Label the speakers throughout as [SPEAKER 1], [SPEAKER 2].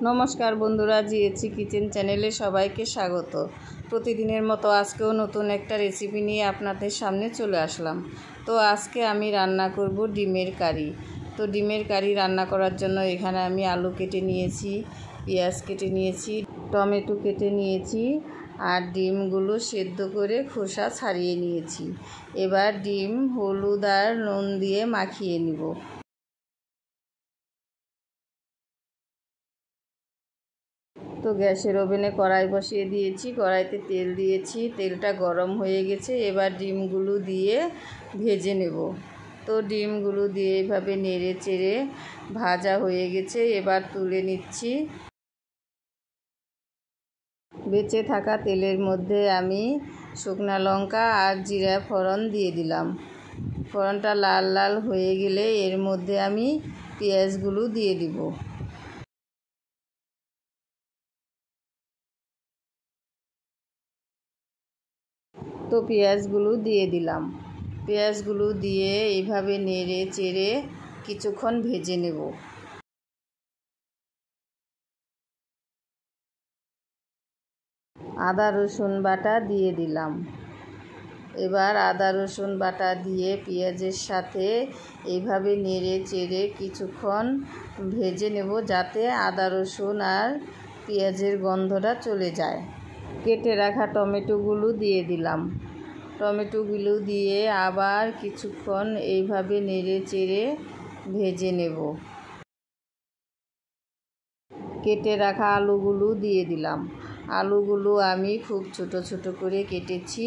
[SPEAKER 1] নমস্কার বন্ধুরা, জিএচি কিচেন চ্যানেলে সবাইকে স্বাগত। প্রতিদিনের মতো আজকেও নতুন একটা রেসিপি নিয়ে আপনাদের সামনে চলে আসলাম। তো আজকে আমি রান্না করব ডিমের কারি। তো ডিমের কারি রান্না করার জন্য এখানে আমি আলু কেটে নিয়েছি, পেঁয়াজ কেটে নিয়েছি, টমেটো কেটে নিয়েছি আর ডিমগুলো সেদ্ধ করে খোসা ছাড়িয়ে নিয়েছি। এবার ডিম হলুদ আর নুন দিয়ে মাখিয়ে নিব। তো গ্যাসের ওভেনে কড়াই বসিয়ে দিয়েছি, কড়াইতে তেল দিয়েছি, তেলটা গরম হয়ে গেছে। এবার ডিমগুলো দিয়ে ভেজে নেব। তো ডিমগুলো দিয়ে এভাবে নেড়ে চেড়ে ভাজা হয়ে গেছে, এবার তুলে নিচ্ছি। বেঁচে থাকা তেলের মধ্যে আমি শুকনা লঙ্কা আর জিরা ফোড়ন দিয়ে দিলাম। ফোড়নটা লাল লাল হয়ে গেলে এর মধ্যে আমি পেঁয়াজগুলো দিয়ে দিব। তো পেঁয়াজগুলো দিয়ে দিলাম। পেঁয়াজগুলো দিয়ে এইভাবে নেড়ে চেড়ে কিছুক্ষণ ভেজে নেব। আদা রসুন বাটা দিয়ে দিলাম। এবার আদা রসুন বাটা দিয়ে পেঁয়াজের সাথে এইভাবে নেড়ে চেড়ে কিছুক্ষণ ভেজে নেব, যাতে আদা রসুন আর পেঁয়াজের গন্ধটা চলে যায়। কেটে রাখা টমেটোগুলো দিয়ে দিলাম। টমেটোগুলো দিয়ে আবার কিছুক্ষণ এইভাবে নেড়ে চেড়ে ভেজে নেব। কেটে রাখা আলুগুলো দিয়ে দিলাম। আলুগুলো আমি খুব ছোট ছোট করে কেটেছি।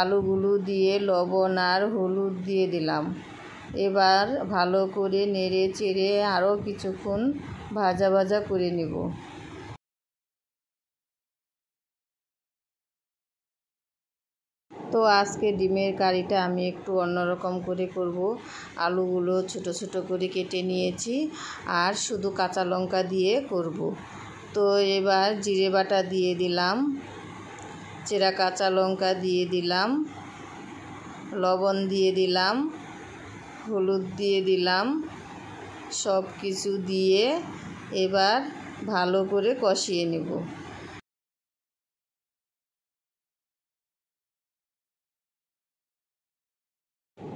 [SPEAKER 1] আলুগুলো দিয়ে লবণ আর হলুদ দিয়ে দিলাম। এবার ভালো করে নেড়ে চেড়ে আরও কিছুক্ষণ ভাজা ভাজা করে নেব। তো আজকে ডিমের কারিটা আমি একটু অন্যরকম করে করব। আলুগুলো ছোট ছোট করে কেটে নিয়েছি আর শুধু কাঁচা লঙ্কা দিয়ে করব। তো এবার জিরে বাটা দিয়ে দিলাম, চেরা কাঁচা লঙ্কা দিয়ে দিলাম, লবণ দিয়ে দিলাম, হলুদ দিয়ে দিলাম। সব কিছু দিয়ে এবার ভালো করে কষিয়ে নেব।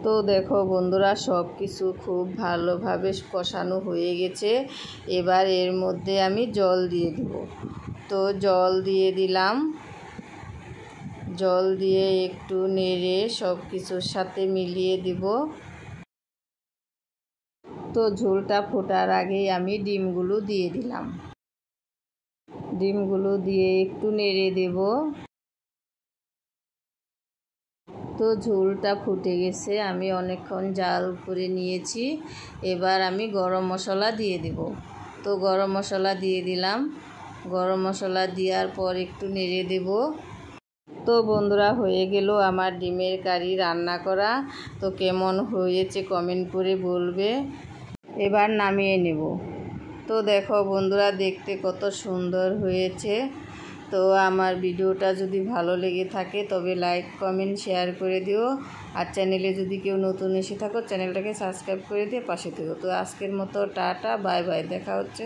[SPEAKER 1] তো দেখো বন্ধুরা, সব কিছু খুব ভালোভাবে কষানো হয়ে গেছে। এবার এর মধ্যে আমি জল দিয়ে দেব। তো জল দিয়ে দিলাম। জল দিয়ে একটু নেড়ে সব কিছুর সাথে মিলিয়ে দেব। তো ঝোলটা ফোটার আগেই আমি ডিমগুলো দিয়ে দিলাম। ডিমগুলো দিয়ে একটু নেড়ে দেব। তো ঝোলটা ফুটে গেছে, আমি অনেকক্ষণ জাল করে নিয়েছি। এবার আমি গরম মশলা দিয়ে দেব। তো গরম মশলা দিয়ে দিলাম। গরম মশলা দেওয়ার পর একটু নেড়ে দেব। তো বন্ধুরা, হয়ে গেল আমার ডিমের কারি রান্না করা। তো কেমন হয়েছে কমেন্ট করে বলবে। এবার নামিয়ে নেব। তো দেখো বন্ধুরা, দেখতে কত সুন্দর হয়েছে। তো আমার ভিডিওটা যদি ভালো লেগে থাকে তবে লাইক কমেন্ট শেয়ার করে দিও। আর চ্যানেলে যদি কেউ নতুন এসে থাকো চ্যানেলটাকে সাবস্ক্রাইব করে দিয়ে পাশে থেকো। তো আজকের মতো টাটা, বাই বাই, দেখা হচ্ছে।